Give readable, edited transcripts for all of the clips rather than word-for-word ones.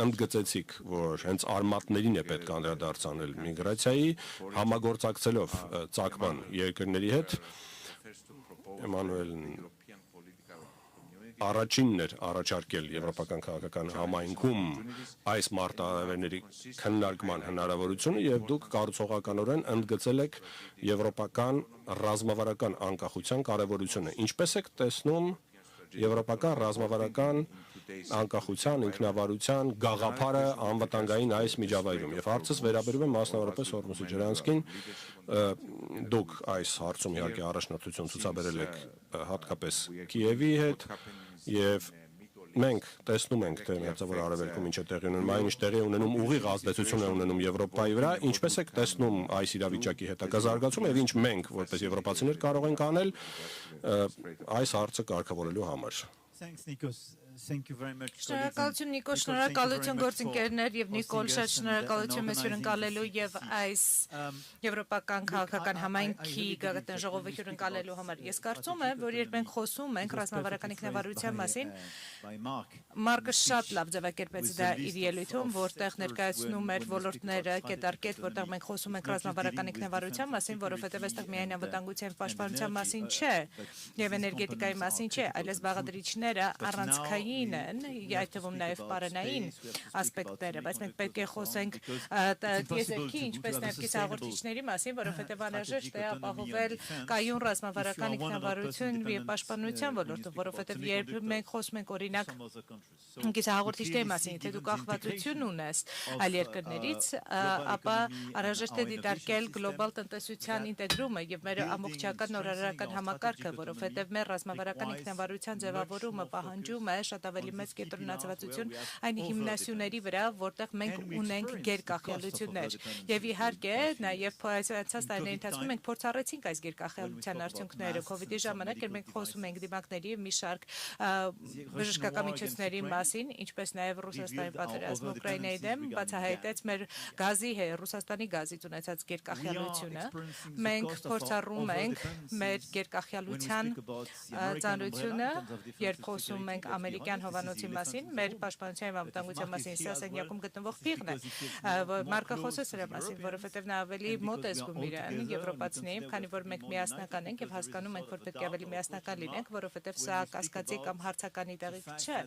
ընդգծեցիք, որ հենց արմատներին է պետք անդրադարձանել միգրացիայի, համագործակցելով ծագման երկրների հետ, Էմանուելն առաջինն էր առաջարկել եվրոպական քաղաքական համայնքում այս մարտահրավերների քննարկման հնարավորությունը եւ դուք կառուցողականորեն ընդգծել եք եվրոպական ռազմավարական անկախության կարեւորությունը։ Ինչպես եք տեսնում եվրոպական ռազմավարական անկախության, ինքնավարության գաղափարը անվտանգային այս միջավայրում։ Եվ հարցս վերաբերում է մասնավորապես Հորմուզի Ջրանսկին, դուք այս հարցում իհարկե առաջնորդություն ցուցաբերել եք հատկապես Կիևի հետ եւ մենք տեսնում ենք թե Մերձավոր Արևելքում ինչ է տեղի ունենում, այն ինչ տեղի ունենում ուղիղ ազդեցություն է ունենում Եվրոպայի վրա, ինչպես եք տեսնում այս իրավիճակի հետագա զարգացումը եւ ինչ մենք որպես եվրոպացիներ կարող ենք անել այս հարցը կարգավորելու համար։ Շնորհակալություն Նիկոլ, շնորհակալություն գործընկերներ եւ Նիկոլ, շատ շնորհակալություն մեզ հյուրընկալելու եւ այս եվրոպական քաղաքական համայնքի գաղտնի ժողովը հյուրընկալելու համար։ Ես կարծում եմ, որ երբ մենք խոսում ենք ռազմավարական ինքնավարության մասին, Մարկը շատ լավ ձևակերպեց դա իր ելույթում, որտեղ ներկայացնում էր ոլորտները կետարկետ, որտեղ մենք խոսում ենք ռազմավարական ինքնավարության մասին, որովհետեւ այստեղ միայն անվտանգության պաշտպանության մասին չէ եւ էներգետիկայի մասին չէ, այլև զբաղադրիչները առանցքային են, այդ թվում նաև պարանային ասպեկտները, բայց մենք պետք է խոսենք տիեզերքի, ինչպես նաև կիսահաղորդիչների մասին, որովհետև անհրաժեշտ է ապահովել կայուն ռազմավարական ինքնավարություն եւ պաշտպանության ոլորտում, որովհետև երբ մենք խոսում ենք օրինակ կիսահաղորդիչների մասին, թե դու կախվածություն ունես այլ երկրներից, ապա անհրաժեշտ է դիտարկել գլոբալ տնտեսության ինտեգրումը եւ մեր ամբողջական նորարարական համակարգը, որովհետեւ մեր ռազմավարական ինքնավարության ձևավորումը պահանջում է շատ ավելի մեծ կենտրոնացվածություն այն հիմնասյուների վրա, որտեղ մենք ունենք գերկախյալություններ։ Եւ իհարկե, նաեւ փոխանցած տարիների ընթացքում մենք փորձառեցինք այս գերկախյալության արդյունքները։ Կոവിഡ്ի ժամանակ մենք խոսում ենք դիմակների մի շարք բժշկական միջոցների մասին, ինչպես նաեւ Ռուսաստանի պատերազմը Ուկրաինայի դեմ բացահայտեց մեր գազի Ռուսաստանի գազից ունեցած գերկախյալությունը։ Մենք փորձառում ենք մեր գերկախյալության ծանրությունը, երբ խոսում ենք ամերիկյան հովանոցի մասին, մեր պաշտպանության եւ անվտանգության մասին, սա սենյակում գտնվող փիղն է, Մարկը խոսեց դրա մասին, որովհետեւ նա ավելի մոտ է զգում իրան եվրոպացիներին, քանի որ մենք միասնական ենք եւ հասկանում ենք, որ պետք է ավելի միասնական լինենք, որովհետեւ սա կասկածի կամ հարցականի տեղիք չէ,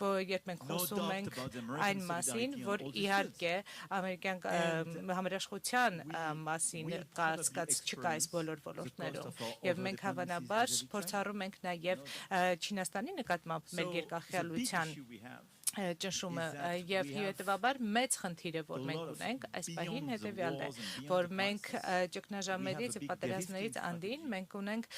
որ երբ մենք խոսում ենք այն մասին, որ իհարկե ամերիկյան համերաշխության մասին կասկած չկա այս բոլոր ոլորտներում եւ մենք հավանաբար փորձառում ենք նաեւ Չինաստանի նկատմամբ մեր գերկախյալության ճնշումը եւ հետեւաբար մեծ խնդիրը որ մենք ունենք այս պահին հետեւյալն է որ մենք ճգնաժամերից եւ պատերազմներից անդին մենք ունենք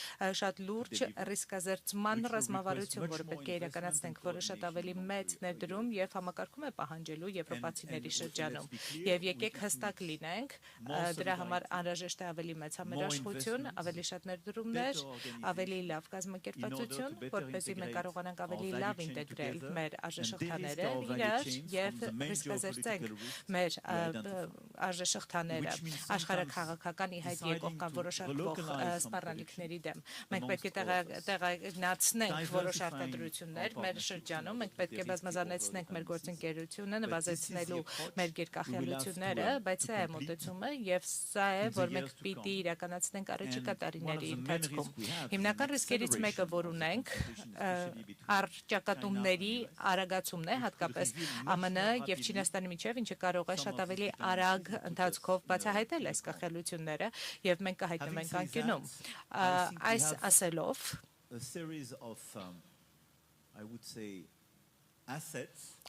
շատ լուրջ ռիսկազերծման ռազմավարություն որը պետք է իրականացնենք որը շատ ավելի մեծ ներդրում եւ համակարգում է պահանջելու եվրոպացիների շրջանում եւ եկեք հստակ լինենք դրա համար անհրաժեշտ է ավելի մեծ համերաշխություն ավելի շատ ներդրումներ ավելի լավ կազմակերպվածություն որպեսզի մենք կարողանանք ավելի լավ ինտեգրել մեր արժեշղթաները իրար եւ ռիսկազերծենք մեր արժեշղթաները աշխարհաքաղաքական իհայտ եկող կամ որոշակվող սպառնալիքների դեմ մենք պետք է տեղայնացնենք որոշ արտադրություններ մեր շրջանում մենք պետք է բազմազանեցնենք մեր գործընկերությունը նվազեցնելու մեր գերկախյալությունները բայց սա է մոտեցումը եւ սա է որ մենք պիտի իրականացնենք առաջիկա տարիների ընթացքում հիմնական ռիսկերից մեկը որ ունենք առճակատումների արագացումն է հատկապես ԱՄՆ եւ Չինաստանի միջև ինչը կարող է շատ ավելի արագ ընթացքով բացահայտել այս կախյալությունները եւ մենք կհայտնվենք անկյունում այս ասելով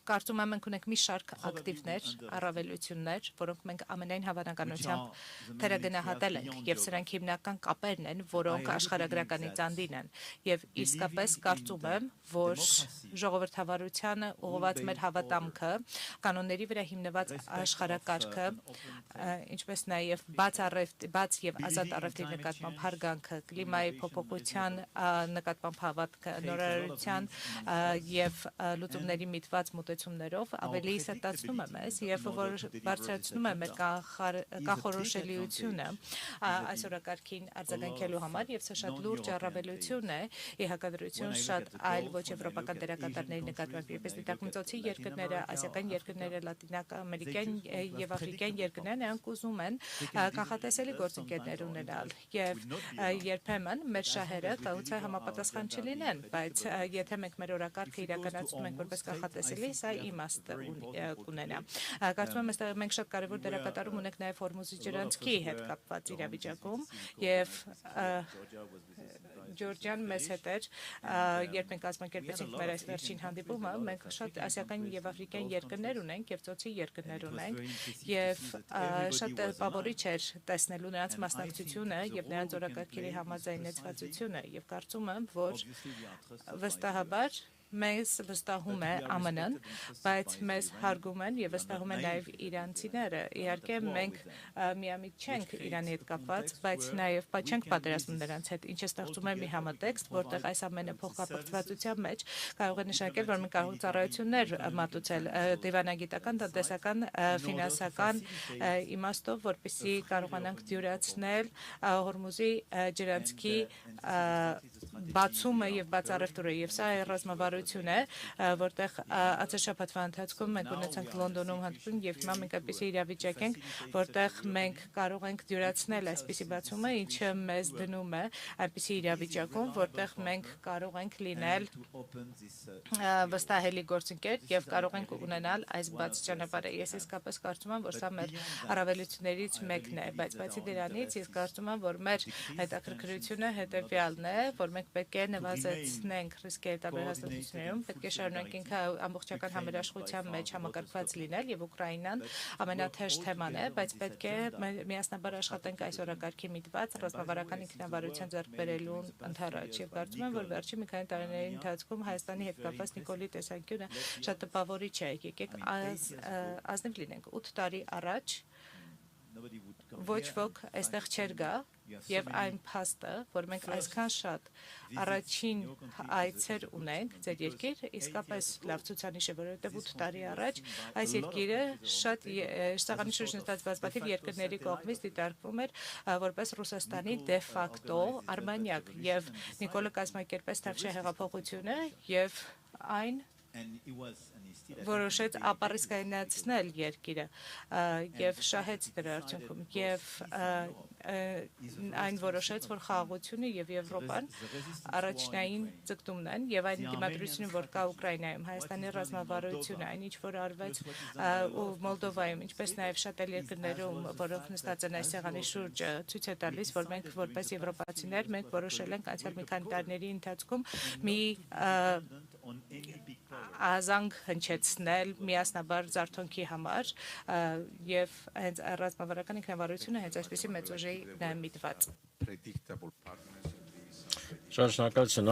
Կարծում եմ մենք ունենք մի շարք ակտիվներ, առավելություններ, որոնք մենք ամենայն հավանականությամբ թերագնահատել ենք եւ սրանք հիմնական կապերն են, որոնք աշխարհագրականից անդին են եւ իսկապես կարծում եմ, որ ժողովրդավարությանը ուղղված մեր հավատամքը, կանոնների վրա հիմնված աշխարհակարգը, ինչպես նաեւ բաց եւ ազատ առևտրի նկատմամբ հարգանքը, կլիմայի փոփոխության նկատմամբ հավատքը, նորարարության եւ լուծումների միտված մոտեցում մոտեցումներով ավելի ստացնում է մեզ եւ որ բարձրացնում է մեր կանխորոշելիությունը այս օրակարգին արձագանքելու համար եւ սա շատ լուրջ առավելություն է ի հակադրություն շատ այլ ոչ եվրոպական դերակատարների նկատմամբ որպես դիտարկմիջոցի երկրները, ասիական երկրները, լատինամերիկյան եւ աֆրիկյան երկրները նրանք ուզում են կանխատեսելի գործընկերներ ունենալ եւ երբեմն մեր շահերը կայուցը համապատասխան չլինեն, բայց եթե մենք մեր օրակարգը իրականացնում ենք որպես կանխատեսելի, սա իմաստ կունենա։ Կարծում եմ այստեղ մենք շատ կարևոր դերակատարում ունենք նաեւ Հորմուզի ջրանցքի հետ կապված իրավիճակում եւ Ջորջյան մեզ հետ էր, երբ մենք կազմակերպեցինք մեր այս վերջին հանդիպումը, մենք շատ ասիական եւ աֆրիկյան երկրներ ունենք եւ ծոցի երկրներ ունենք եւ շատ բավարարիչ էր տեսնելու նրանց մասնակցությունը եւ նրանց օրակարգերի համաձայնեցվածությունը եւ կարծում եմ, որ վստահաբար մեզ վստահում է ԱՄՆ-ն, բայց մեզ հարգում են եւ վստահում են նաեւ իրանցիները։ Իհարկե մենք միամիտ չենք Իրանի հետ կապված, բայց նաեւ չենք պատերազմում նրանց հետ, ինչը ստեղծում է մի համատեքստ, որտեղ այս ամենը փոխկապակցվածության մեջ կարող է նշանակել, որ մենք կարող ենք ծառայություններ մատուցել դիվանագիտական, տնտեսական, ֆինանսական իմաստով, որպեսզի կարողանանք դյուրացնել Հորմուզի ջրանցքի բացումը եւ բացառևտուրը եւ սա ռազմավարություն է, որտեղ ացաշաբաթվա ընթացքում մենք ունեցանք Լոնդոնում հանդիպում եւ հիմա մենք այդպիսի իրավիճակ ենք, որտեղ մենք կարող ենք դյուրացնել այսպիսի բացումը, ինչը մեզ դնում է այդպիսի իրավիճակում, որտեղ մենք կարող ենք լինել վստահելի գործընկեր եւ կարող ենք ունենալ այս բաց ճանապարհը։ Ես իսկապես կարծում եմ, որ սա մեր առավելություններից մեկն է, բայց բացի դրանից ես կարծում եմ, որ մեր հետաքրքրությունը հետեւյալն է, որ մենք պետք է նվազեցնենք ռիսկերը տարբեր հաստատություններում, պետք է շարունակենք ամբողջական համերաշխության մեջ համակարգված լինել եւ Ուկրաինան ամենաթեժ թեման է, բայց պետք է միասնաբար աշխատենք այս օրակարգի միտված ռազմավարական ինքնավարության ձեռքբերելու ընթացքում եւ կարծում եմ, որ վերջին մի քանի տարիների ընթացքում Հայաստանի հետ կապված Նիկոլի տեսանկյունը շատ տպավորիչ է։ Եկեք ազնիվ լինենք 8 տարի առաջ ոչ ոք այստեղ չէր գա եւ այն փաստը, որ մենք այսքան շատ առաջին այցեր ունենք ձեր երկիր, իսկապես լավ ցուցանիշ է, որովհետեւ 8 տարի առաջ այս երկիրը շատ սեղանի շուրջ նստած բազմաթիվ երկրների կողմից դիտարկվում էր որպես Ռուսաստանի դե ֆակտո արմանյակ եւ Նիկոլը կազմակերպեց Թավշյա հեղափոխությունը եւ այն որոշեց ապառիսկայնացնել երկիրը եւ շահեց դրա արդյունքում եւ այն որոշեց, որ խաղաղությունը եւ Եվրոպան առաջնային ձգտումն են եւ այն դիմադրությունը, որ կա Ուկրաինայում, Հայաստանի ռազմավարությունը, այն ինչ որ արվեց Մոլդովայում, ինչպես նաեւ շատ այլ երկրներում, որոնք նստած են այս սեղանի շուրջը, ցույց է տալիս, որ մենք որպես եվրոպացիներ մենք որոշել ենք անցյալ մի քանի տարիների ընթացքում մի ազանգ հնչեցնել միասնաբար զարթոնքի համար եւ հենց ռազմավարական ինքնավարությունը հենց այսպեսի մեծ ուժի միտված։ Շնորհակալություն։